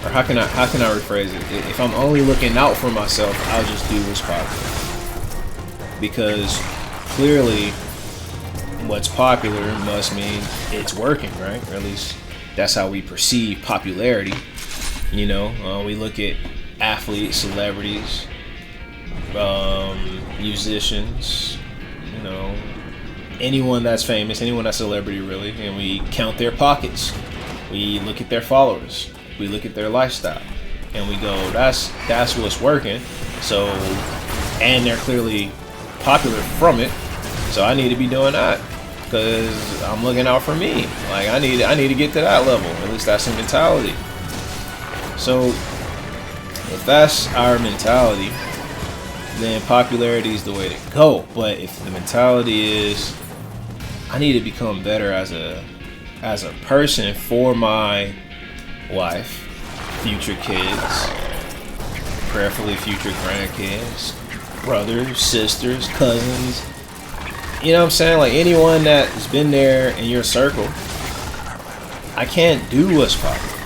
or how can I rephrase it? If I'm only looking out for myself, I'll just do what's popular. Because clearly, what's popular must mean it's working, right? Or at least that's how we perceive popularity. We look at athletes, celebrities, musicians, anyone that's famous, anyone that's a celebrity really, and we count their pockets. We look at their followers. We look at their lifestyle, and we go, that's what's working. So, and they're clearly popular from it. So I need to be doing that because I'm looking out for me. Like I need to get to that level. At least that's the mentality. So if that's our mentality, then popularity is the way to go. But if the mentality is, I need to become better as a person for my wife, future kids, prayerfully future grandkids, brothers, sisters, cousins. You know what I'm saying? Like anyone that's been there in your circle, I can't do what's popular.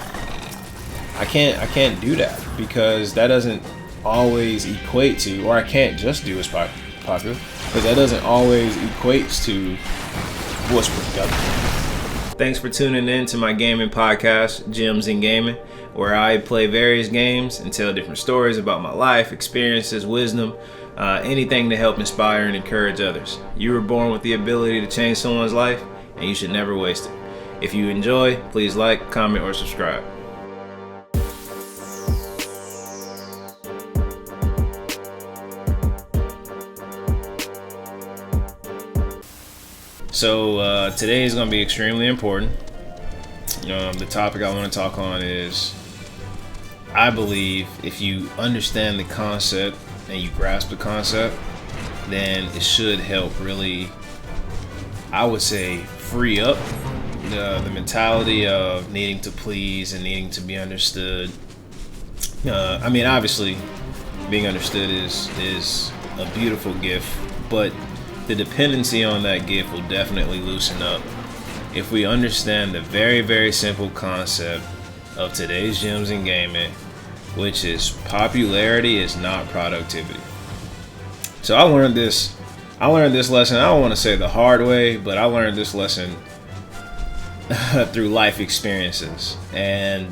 I can't do that because that doesn't always equate to, or I can't just do what's popular because that doesn't always equate to what's productive. Thanks for tuning in to my gaming podcast, Gems in Gaming, where I play various games and tell different stories about my life, experiences, wisdom, anything to help inspire and encourage others. You were born with the ability to change someone's life, and you should never waste it. If you enjoy, please like, comment, or subscribe. So today is going to be extremely important. The topic I want to talk on is, I believe if you understand the concept and you grasp the concept, then it should help really, I would say, free up the mentality of needing to please and needing to be understood. Obviously, being understood is a beautiful gift, but the dependency on that gift will definitely loosen up if we understand the very, very simple concept of today's Gems in Gaming, which is popularity is not productivity. So I learned this lesson, I don't want to say the hard way, but I learned this lesson through life experiences. And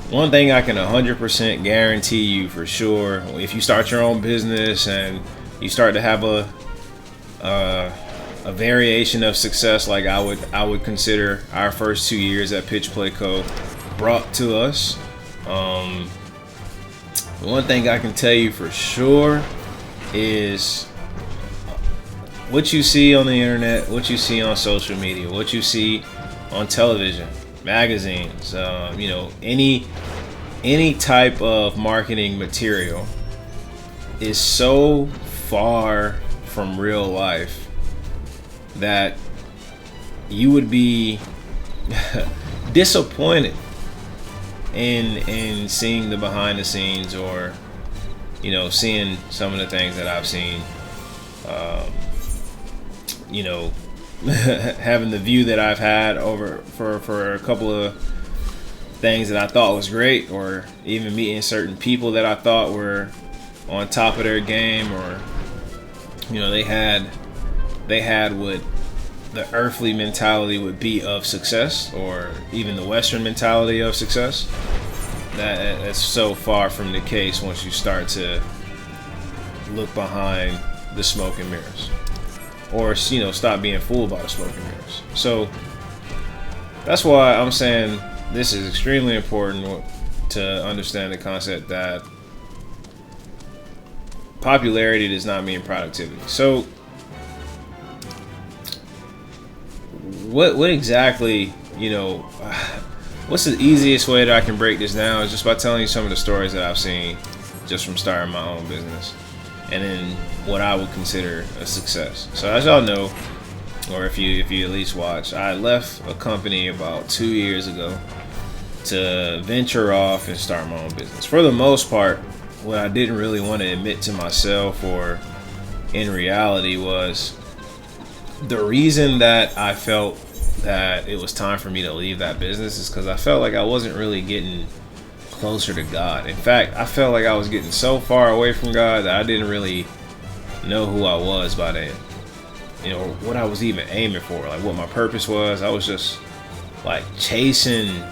one thing I can 100% guarantee you for sure, if you start your own business and you start to have a variation of success like I would consider our first 2 years at Pitch Play Co. brought to us. One thing I can tell you for sure is what you see on the internet, what you see on social media, what you see on television, magazines, any type of marketing material is so far from real life that you would be disappointed in seeing the behind the scenes, or seeing some of the things that I've seen, having the view that I've had over for a couple of things that I thought was great, or even meeting certain people that I thought were on top of their game, or they had what the earthly mentality would be of success, or even the Western mentality of success. That's so far from the case once you start to look behind the smoke and mirrors, or stop being fooled by the smoke and mirrors. So that's why I'm saying this is extremely important to understand the concept that popularity does not mean productivity. So what exactly, what's the easiest way that I can break this down is just by telling you some of the stories that I've seen just from starting my own business, and then what I would consider a success. So as y'all know, or if you at least watch, I left a company about 2 years ago to venture off and start my own business. For the most part, what I didn't really want to admit to myself, or in reality, was the reason that I felt that it was time for me to leave that business is because I felt like I wasn't really getting closer to God. In fact, I felt like I was getting so far away from God that I didn't really know who I was by then. You know, what I was even aiming for, like what my purpose was. I was just like chasing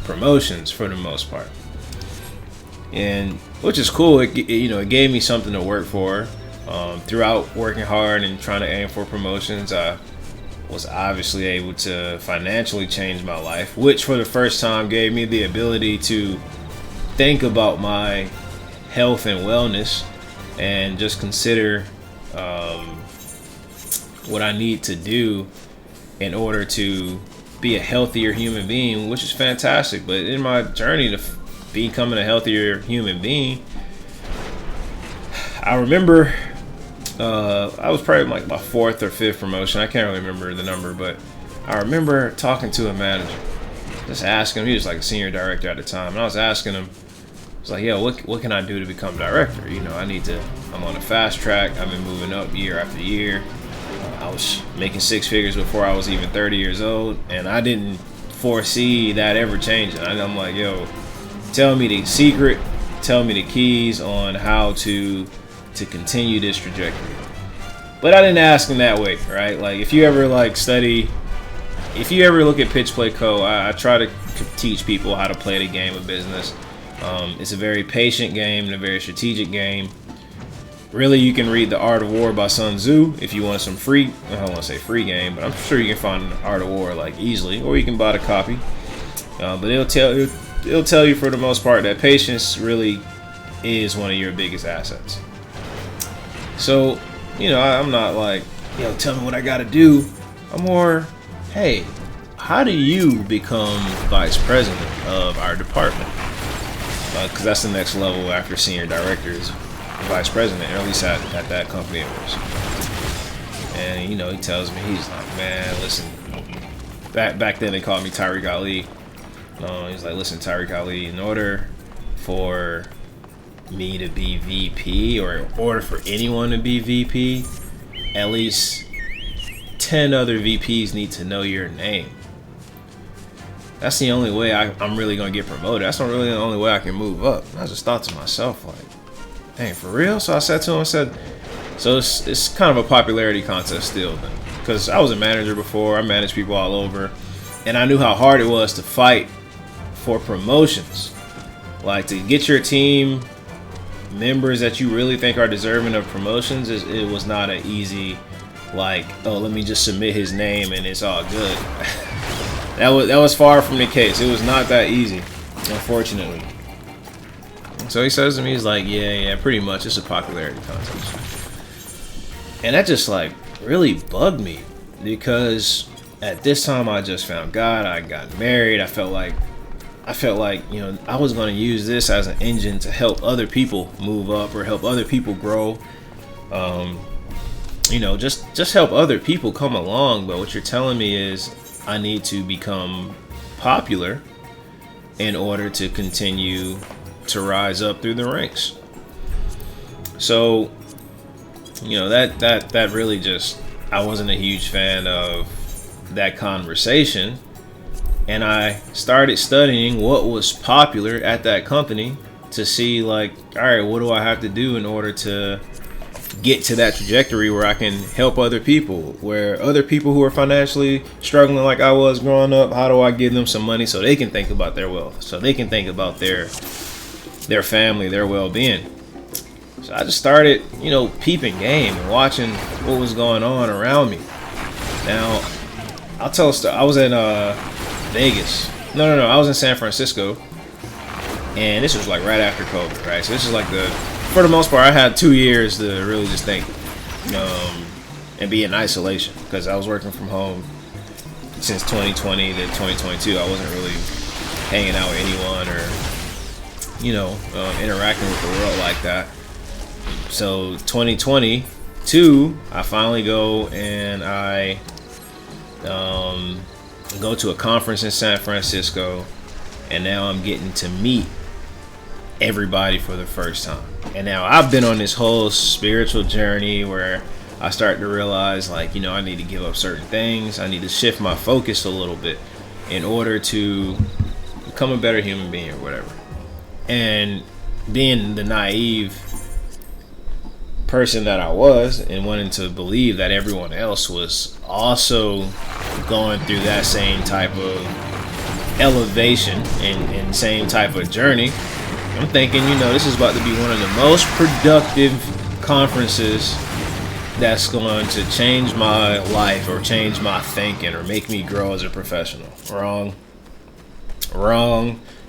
promotions for the most part, and which is cool. It gave me something to work for. Throughout working hard and trying to aim for promotions, I was obviously able to financially change my life, which for the first time gave me the ability to think about my health and wellness and just consider what I need to do in order to be a healthier human being, which is fantastic. But in my journey to becoming a healthier human being, I remember I was probably like my fourth or fifth promotion. I can't really remember the number, but I remember talking to a manager, just asking him. He was like a senior director at the time, and I was asking him, I was like, "Yo, what can I do to become director? You know, I'm on a fast track. I've been moving up year after year. I was making six figures before I was even 30 years old, and I didn't foresee that ever changing. I'm like, yo, tell me the secret, tell me the keys on how to continue this trajectory." But I didn't ask him that way, right? Like, if you ever look at Pitch Play Co., I try to teach people how to play the game of business. It's a very patient game and a very strategic game. Really, you can read The Art of War by Sun Tzu if you want some free, I don't want to say free game, but I'm sure you can find The Art of War like easily, or you can buy the copy. But it'll tell you for the most part that patience really is one of your biggest assets. So, I'm not like, yo, tell me what I got to do. I'm more, hey, how do you become vice president of our department? Because that's the next level after senior director is vice president, or at least at that company it was. And he tells me, he's like, man, listen, back then they called me Tariq Ali. He's like, listen, Tariq Ali, in order for me to be VP, or in order for anyone to be VP, at least 10 other VPs need to know your name. That's the only way I'm really gonna get promoted. That's not really the only way I can move up. I just thought to myself, like, dang, for real? So I said to him, so it's kind of a popularity contest still, because I was a manager before. I managed people all over, and I knew how hard it was to fight for promotions. Like, to get your team members that you really think are deserving of promotions, it was not an easy, like, oh, let me just submit his name and it's all good. That was far from the case. It was not that easy, unfortunately. So he says to me, he's like, yeah, pretty much. It's a popularity contest. And that just like really bugged me, because at this time I just found God. I got married. I felt like I was going to use this as an engine to help other people move up or help other people grow. Just help other people come along. But what you're telling me is I need to become popular in order to continue to rise up through the ranks. So, that really just, I wasn't a huge fan of that conversation. And I started studying what was popular at that company to see, like, all right, what do I have to do in order to get to that trajectory where I can help other people, where other people who are financially struggling like I was growing up, how do I give them some money so they can think about their wealth, so they can think about their family, their well-being. So I just started, peeping game and watching what was going on around me. Now, I'll tell a story. I was in Vegas. No, I was in San Francisco, and this was like right after COVID, right? So this is like for the most part, I had 2 years to really just think, and be in isolation, because I was working from home since 2020 to 2022. I wasn't really hanging out with anyone or, interacting with the world like that. So 2022, I finally go and I go to a conference in San Francisco, and now I'm getting to meet everybody for the first time. And now I've been on this whole spiritual journey where I start to realize, like, I need to give up certain things. I need to shift my focus a little bit in order to become a better human being or whatever. And being the naive person that I was, and wanting to believe that everyone else was also going through that same type of elevation and same type of journey, I'm thinking, this is about to be one of the most productive conferences that's going to change my life or change my thinking or make me grow as a professional. Wrong.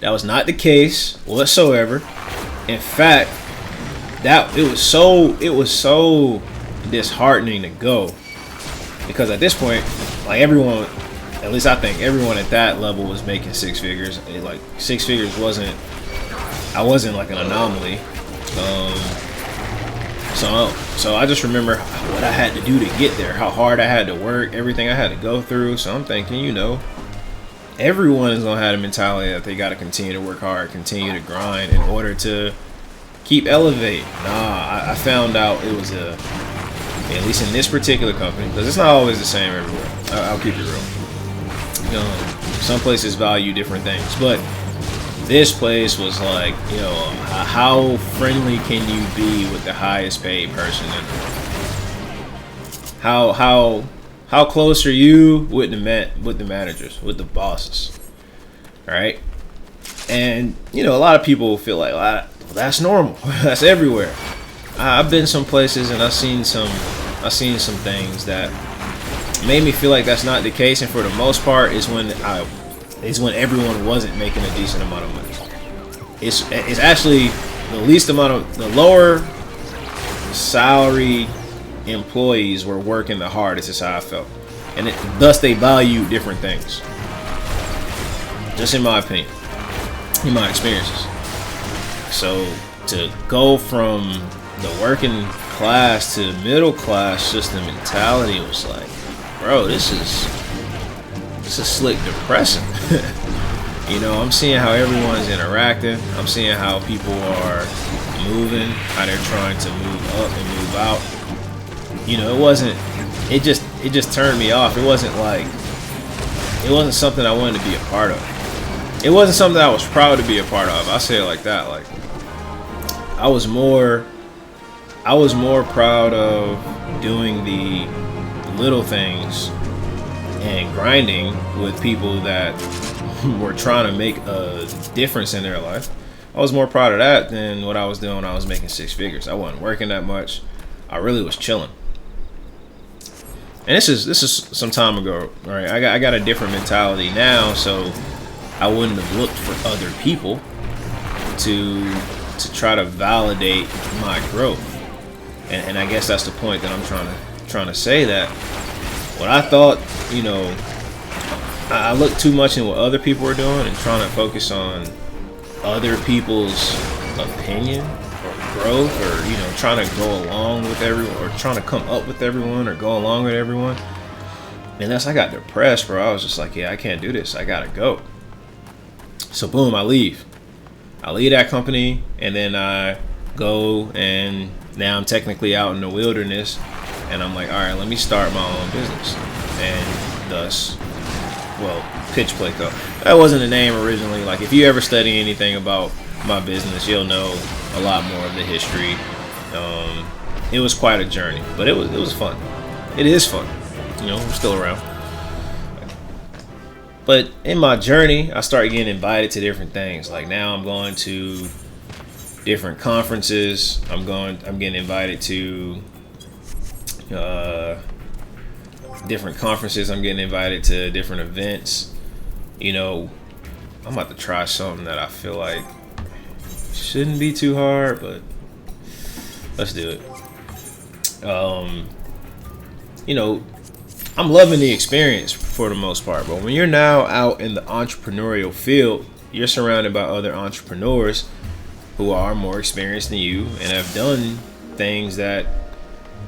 That was not the case whatsoever. In fact, it was so disheartening to go, because at this point, like, everyone, at least I think everyone at that level was making six figures. Like, six figures I wasn't like an anomaly. So I just remember what I had to do to get there, how hard I had to work, everything I had to go through. So I'm thinking, everyone is gonna have a mentality that they got to continue to work hard, continue to grind in order to keep elevating. I found out it was at least in this particular company, because it's not always the same everywhere. I'll keep it real. Some places value different things, but this place was like, how friendly can you be with the highest paid person in the world? How close are you with the managers, with the bosses? All right. And a lot of people feel like, well, that's normal. That's everywhere. I've been some places and I've seen some things that made me feel like that's not the case. And for the most part, is when everyone wasn't making a decent amount of money. It's actually the lower salary employees were working the hardest, is how I felt. And thus they value different things. Just in my opinion, in my experiences. So to go from the working class to middle class, just the mentality was like, bro, this is slick depressing. I'm seeing how everyone's interacting. I'm seeing how people are moving, how they're trying to move up and move out. It just turned me off. It wasn't something I wanted to be a part of. It wasn't something I was proud to be a part of. I'll say it like that. Like, I was more proud of doing the little things and grinding with people that were trying to make a difference in their life. I was more proud of that than what I was doing when I was making six figures. I wasn't working that much. I really was chilling. And this is some time ago, all right? I got a different mentality now, so I wouldn't have looked for other people to try to validate my growth. And I guess that's the point that I'm trying to say, that what I thought, I looked too much in what other people were doing and trying to focus on other people's opinion or growth, or trying to go along with everyone, or trying to come up with everyone, or go along with everyone. And I got depressed, bro. I was just like, yeah, I can't do this. I gotta go. So boom, I leave that company, and then I go, and now I'm technically out in the wilderness, and I'm like, all right, let me start my own business. And thus, Pitch Play Co. That wasn't the name originally. Like, if you ever study anything about my business, you'll know a lot more of the history. It was quite a journey, but it was fun. It is fun. We're still around. But in my journey, I started getting invited to different things. Like, now I'm going to different conferences. I'm getting invited to different conferences. I'm getting invited to different events. I'm about to try something that I feel like shouldn't be too hard, but let's do it. I'm loving the experience for the most part, but when you're now out in the entrepreneurial field, you're surrounded by other entrepreneurs who are more experienced than you and have done things that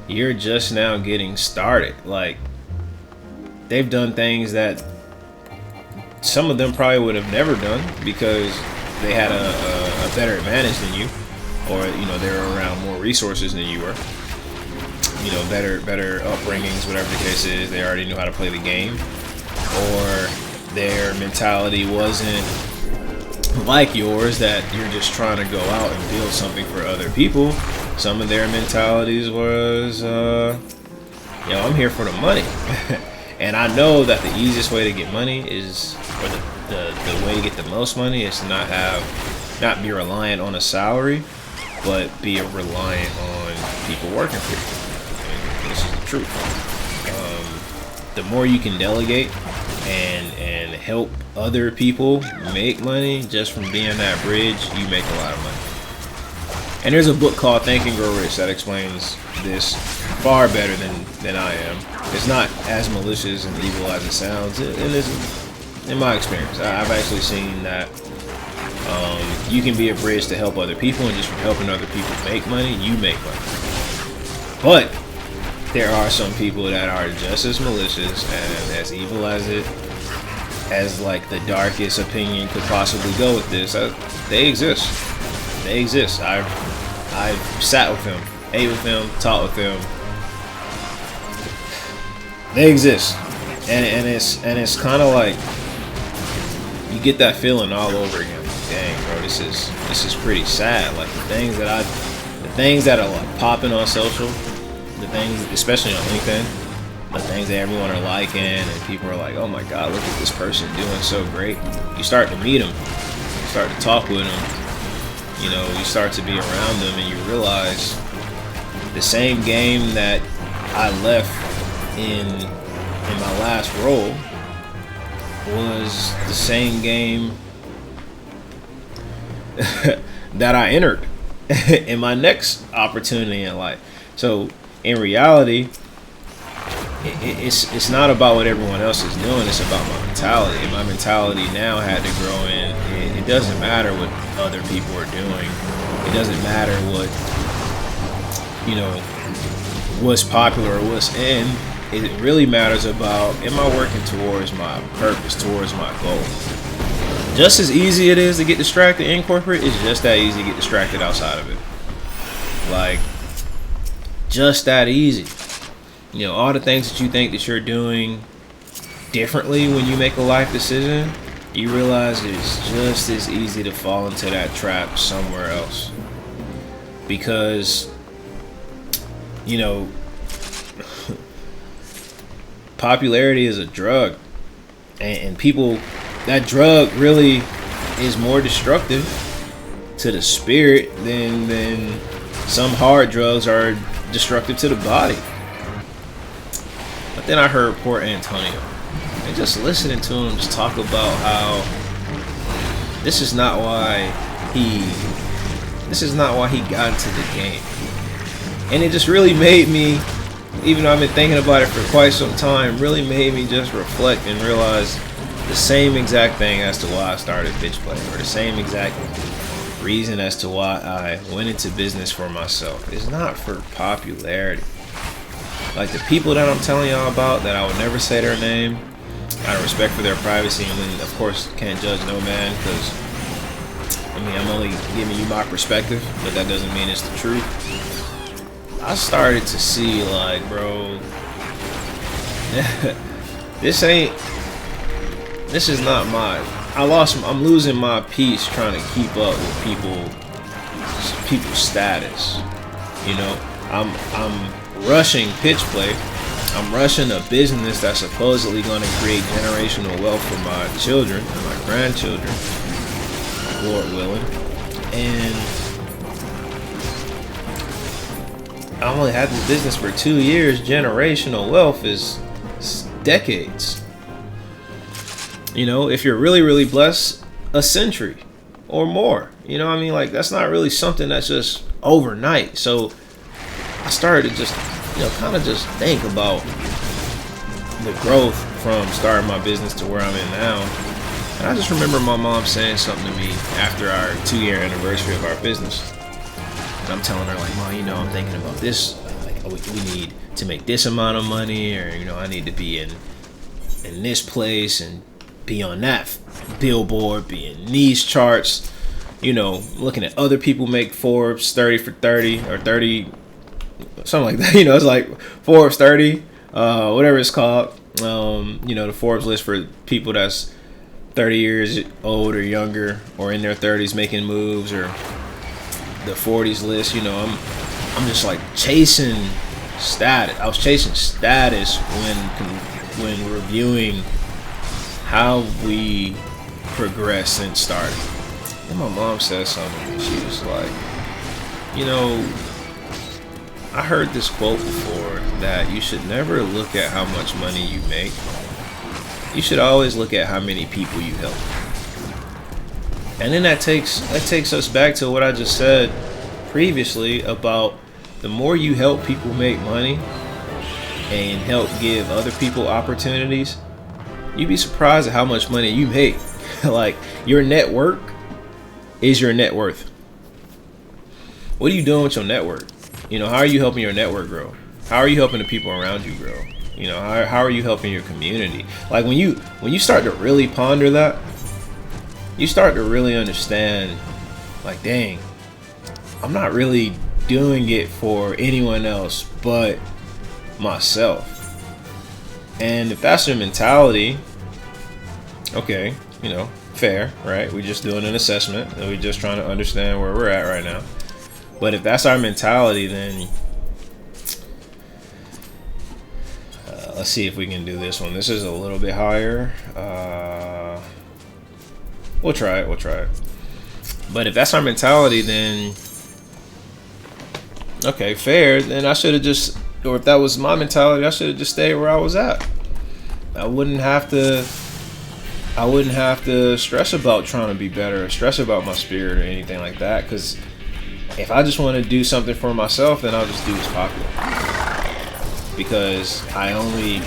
you're just now getting started. Like, they've done things that some of them probably would have never done because they had a better advantage than you, or they were around more resources than you were. Better upbringings, whatever the case is. They already knew how to play the game, or their mentality wasn't like yours that you're just trying to go out and build something for other people. Some of their mentalities was, I'm here for the money. And I know that the easiest way to get money is, or the way to get the most money is to not be reliant on a salary, but be reliant on people working for you. And this is the truth. The more you can delegate and help other people make money just from being that bridge, you make a lot of money. And there's a book called Think and Grow Rich that explains this far better than I am. It's not as malicious and evil as it sounds. It isn't, in my experience. I've actually seen that you can be a bridge to help other people, and just from helping other people make money, you make money. But there are some people that are just as malicious and as evil as like the darkest opinion could possibly go with this. They exist. They exist. I've sat with them, ate with them, taught with them. They exist, and it's kind of like you get that feeling all over again. Dang, bro, this is pretty sad. Like the things that are like popping on social, the things, especially on LinkedIn, the things that everyone are liking, and people are like, oh my God, look at this person doing so great. You start to meet them, you start to talk with them, you start to be around them, and you realize the same game that I left in my last role was the same game that I entered in my next opportunity in life. So in reality, it's not about what everyone else is doing. It's about my mentality. And my mentality now had to grow in. It doesn't matter what other people are doing. It doesn't matter what's popular or what's in. It really matters about, am I working towards my purpose, towards my goal? Just as easy it is to get distracted in corporate, it's just that easy to get distracted outside of it. Like, just that easy. All the things that you think that you're doing differently when you make a life decision, you realize it's just as easy to fall into that trap somewhere else. Because, popularity is a drug, and people, that drug really is more destructive to the spirit than some hard drugs are destructive to the body. But then I heard poor Antonio, and just listening to him just talk about how this is not why he got into the game. And it just really made me, even though I've been thinking about it for quite some time, really made me just reflect and realize the same exact thing as to why I started pitch play, or the same exact reason as to why I went into business for myself. It's not for popularity. Like the people that I'm telling y'all about, that I would never say their name, out of respect for their privacy, and then of course can't judge no man, because I'm only giving you my perspective, but that doesn't mean it's the truth. I started to see, like, bro, this is not mine. I'm losing my peace trying to keep up with people's status. I'm rushing pitch play. I'm rushing a business that's supposedly going to create generational wealth for my children and my grandchildren, Lord willing. And I only had this business for 2 years. Generational wealth is decades. If you're really, really blessed, a century or more. Like, that's not really something that's just overnight. So I started to just, kind of just think about the growth from starting my business to where I'm in now. And I just remember my mom saying something to me after our 2-year anniversary of our business. And I'm telling her, like, Mom, I'm thinking about this. Like, we need to make this amount of money, or, I need to be in this place and be on that billboard, be in these charts, looking at other people make Forbes 30 for 30 or 30, something like that. It's like Forbes 30, whatever it's called. The Forbes list for people that's 30 years old or younger, or in their 30s making moves, or the 40s list. You know, I'm just like chasing status. I was chasing status when reviewing how we progressed since starting. And my mom said something. She was like, you know, I heard this quote before, that you should never look at how much money you make. You should always look at how many people you help. And then that takes us back to what I just said previously about the more you help people make money and help give other people opportunities, you'd be surprised at how much money you make. Like, your network is your net worth. What are you doing with your network? You know, how are you helping your network grow? How are you helping the people around you grow? You know, how are you helping your community? Like, when you start to really ponder that, you start to really understand, like, dang, I'm not really doing it for anyone else but myself. And if that's your mentality, okay, you know, fair, right? We're just doing an assessment and we're just trying to understand where we're at right now. But if that's our mentality, then let's see if we can do this one. This is a little bit higher. We'll try it. But if that's our mentality, then okay, fair. Then I should have just, or if that was my mentality, I should have just stayed where I was at. I wouldn't have to stress about trying to be better, or stress about my spirit or anything like that. Because if I just want to do something for myself, then I'll just do what's popular. Because I only,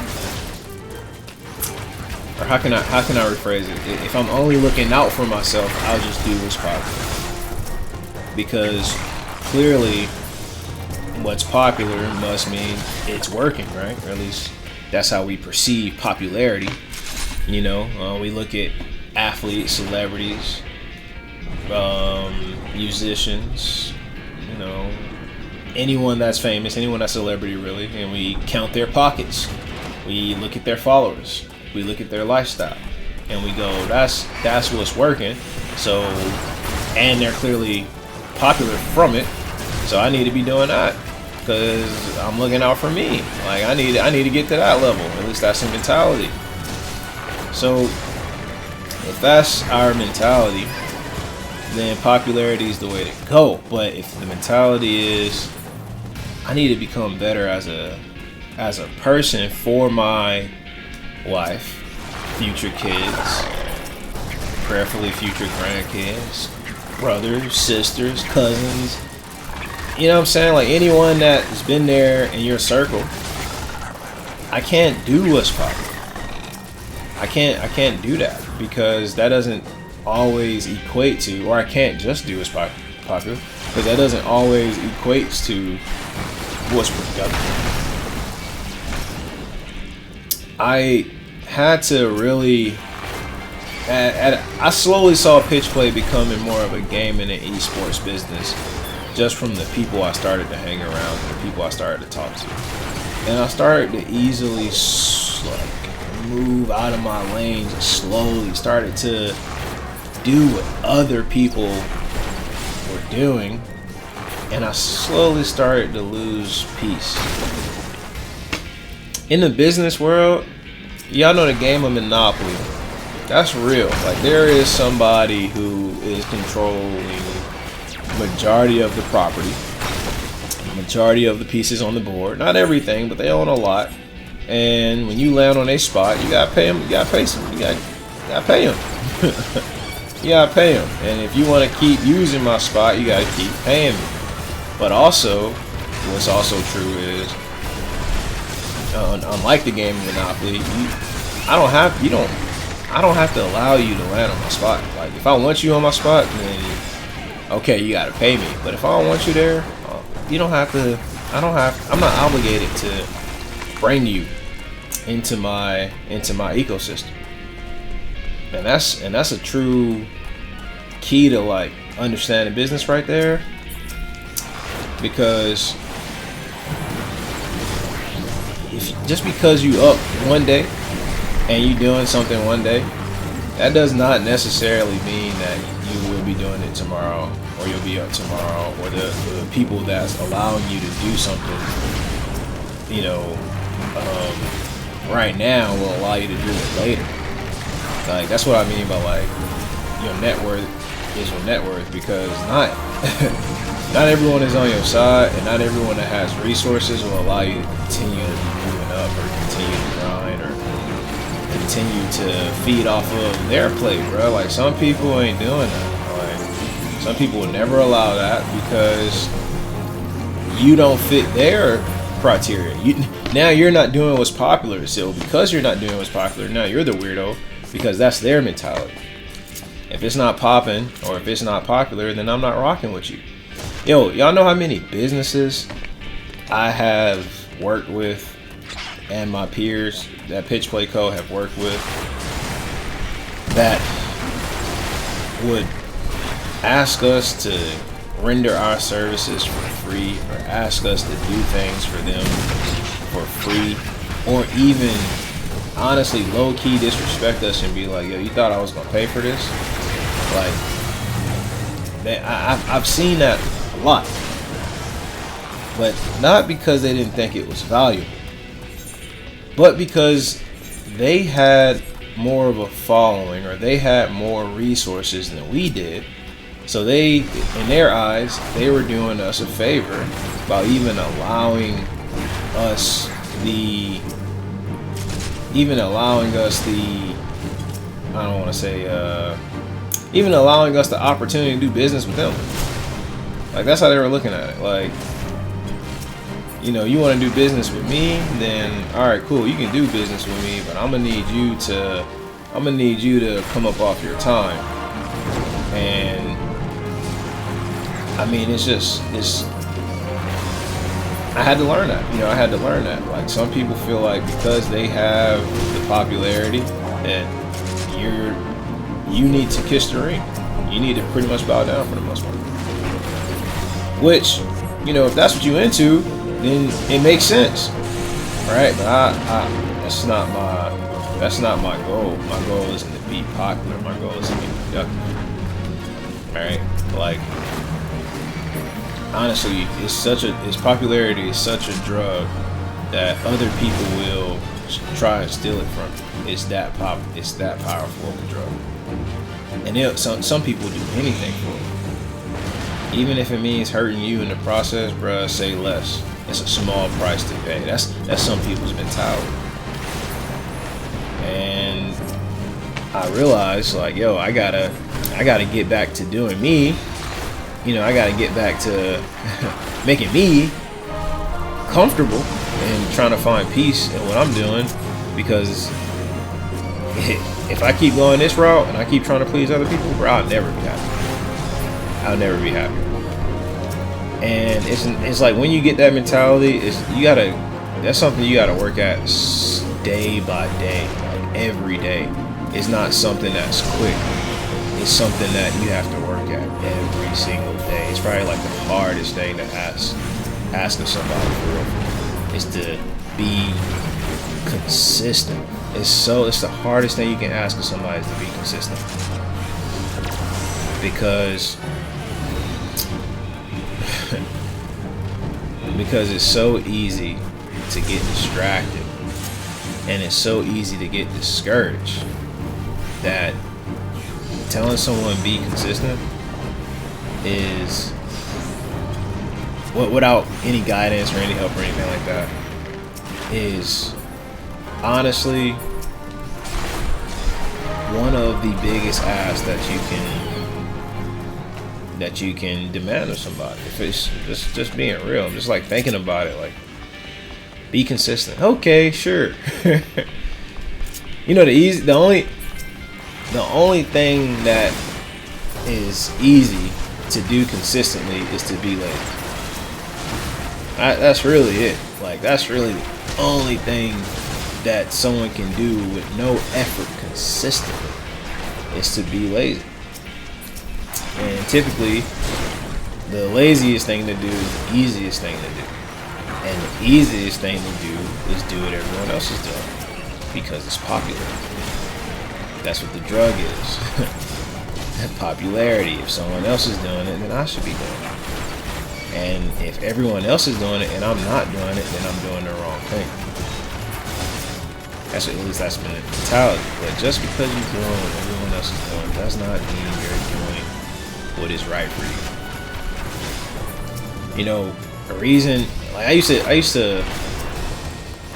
or how can I rephrase it? If I'm only looking out for myself, I'll just do what's popular. Because clearly, what's popular must mean it's working, right? Or at least that's how we perceive popularity. You know, we look at athletes, celebrities, musicians, you know, anyone that's famous, anyone that's celebrity really, and we count their pockets. We look at their followers. We look at their lifestyle, and we go, that's what's working. So, and they're clearly popular from it. So I need to be doing that because I'm looking out for me. Like, I need to get to that level. At least that's the mentality. So if that's our mentality, then popularity is the way to go. But if the mentality is, I need to become better as a person for my wife, future kids, prayerfully future grandkids, brothers, sisters, cousins, you know what I'm saying? Like, anyone that's been there in your circle, I can't do what's popular. I can't do that because that doesn't always equate to, or I can't just do what's popular because that doesn't always equates to what's productive. I had to really, I slowly saw pitch play becoming more of a game in an esports business just from the people I started to hang around and the people I started to talk to. And I started to easily move out of my lanes and slowly started to do what other people were doing, and I slowly started to lose peace. In the business world, y'all know the game of Monopoly. That's real. Like, there is somebody who is controlling majority of the property, majority of the pieces on the board. Not everything, but they own a lot. And when you land on a spot, you gotta pay them. You gotta pay some. You gotta pay them. You gotta pay them. And if you want to keep using my spot, you gotta keep paying me. But also, what's also true is, unlike the game of Monopoly, I don't have to allow you to land on my spot. Like, if I want you on my spot, then okay, you gotta pay me. But if I don't want you there, you don't have to. I'm not obligated to bring you into my ecosystem. And that's a true key to, like, understanding business right there. Because just because you up one day and you doing something one day that does not necessarily mean that you will be doing it tomorrow, or you'll be up tomorrow, or the people that's allowing you to do something, you know, right now will allow you to do it later. Like, that's what I mean by, like, your net worth is your net worth, because not not everyone is on your side, and not everyone that has resources will allow you to continue to be moving up, or continue to grind, or continue to feed off of their plate, bro. Like, some people ain't doing that. Like, some people will never allow that because you don't fit their criteria. Now you're not doing what's popular. So because you're not doing what's popular, now you're the weirdo, because that's their mentality. If it's not popping, or if it's not popular, then I'm not rocking with you. Yo, y'all know how many businesses I have worked with, and my peers that Pitch Play Co. have worked with, that would ask us to render our services for free, or ask us to do things for them for free, or even honestly low-key disrespect us and be like, yo, you thought I was gonna pay for this? Like, man, I've seen that a lot, but not because they didn't think it was valuable, but because they had more of a following, or they had more resources than we did. So they, in their eyes, they were doing us a favor by even allowing us the, I don't want to say, even allowing us the opportunity to do business with them. Like, that's how they were looking at it. Like, you know, you want to do business with me, then all right, cool, you can do business with me, but I'm gonna need you to come up off your time. And I mean, it's I had to learn that. You know, I had to learn that. Like, some people feel like because they have the popularity that you need to kiss the ring. You need to pretty much bow down for the most part. Which, you know, if that's what you're into, then it makes sense, right? But that's not my goal. My goal isn't to be popular. My goal is to be productive. All right, like, honestly, its popularity is such a drug that other people will try and steal it from you. It's that powerful of a drug. And some people do anything for it. Even if it means hurting you in the process, bruh, say less. It's a small price to pay. That's some people's mentality. And I realized, like, yo, I gotta get back to doing me. You know, I gotta get back to making me comfortable and trying to find peace in what I'm doing, because if I keep going this route and I keep trying to please other people, bro, I'll never be happy. I'll never be happy. And it's like, when you get that mentality, that's something you gotta work at day by day, like every day. It's not something that's quick. It's something that you have to work at every single day. It's probably like the hardest thing to ask of somebody for real, is to be consistent. It's the hardest thing you can ask of somebody, is to be consistent. Because it's so easy to get distracted, and it's so easy to get discouraged, that telling someone be consistent is, without any guidance or any help or anything like that, is honestly one of the biggest asks that you can demand of somebody. If it's just being real, I'm just like thinking about it, like, be consistent. Okay, sure. You know, the only thing that is easy to do consistently is to be lazy. That's really it. Like, that's really the only thing that someone can do with no effort consistently, is to be lazy. And typically, the laziest thing to do is the easiest thing to do. And the easiest thing to do is do what everyone else is doing, because it's popular. That's what the drug is. Popularity. If someone else is doing it, then I should be doing it. And if everyone else is doing it and I'm not doing it, then I'm doing the wrong thing. At least that's the mentality. But just because you're doing what everyone else is doing does not mean you're doing what is right for you. You know, a reason, like I used to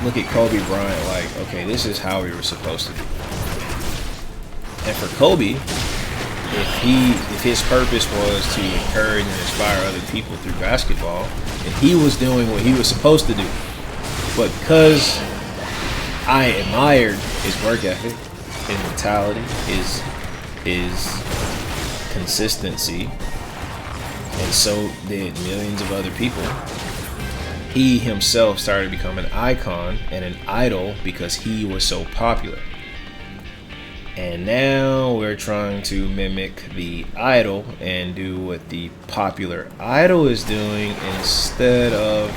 look at Kobe Bryant like, okay, this is how we were supposed to do. And for Kobe, if his purpose was to encourage and inspire other people through basketball, and he was doing what he was supposed to do, but because I admired his work ethic, his mentality, his consistency, and so did millions of other people, he himself started to become an icon and an idol because he was so popular. And now we're trying to mimic the idol and do what the popular idol is doing instead of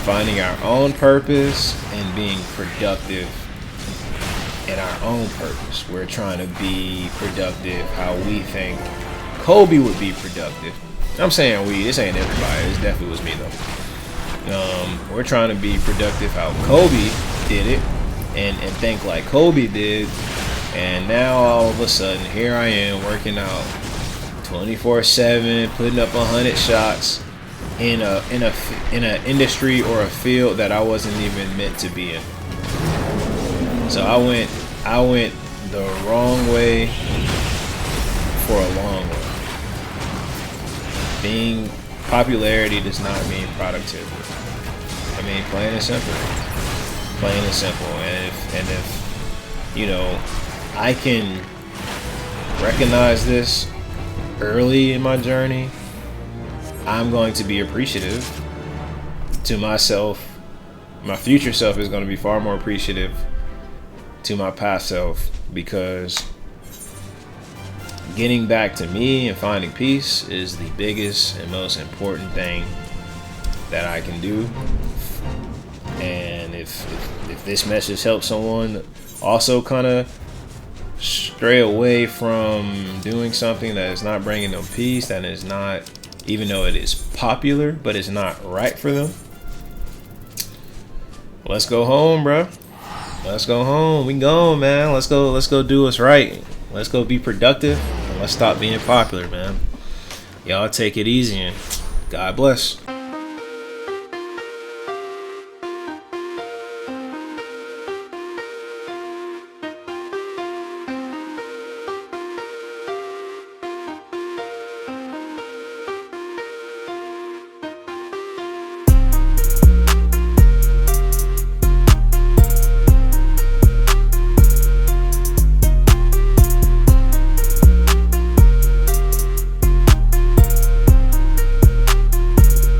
finding our own purpose and being productive in our own purpose. We're trying to be productive how we think Kobe would be productive. I'm saying we, this ain't everybody, this definitely was me though. We're trying to be productive how Kobe did it and think like Kobe did, and now all of a sudden here I am working out 24/7, putting up 100 shots in a industry or a field that I wasn't even meant to be in. So I went the wrong way for a long way. Being popularity does not mean productivity. I mean, plain and simple. Plain and simple. And if you know, I can recognize this early in my journey, I'm going to be appreciative to myself. My future self is going to be far more appreciative to my past self, because getting back to me and finding peace is the biggest and most important thing that I can do. And if this message helps someone also kind of stray away from doing something that is not bringing them peace, that is not, even though it is popular, but it's not right for them, let's go home, bro. Let's go home. We gone, man. Let's go do what's right. Let's go be productive, and let's stop being popular, man. Y'all take it easy, and God bless.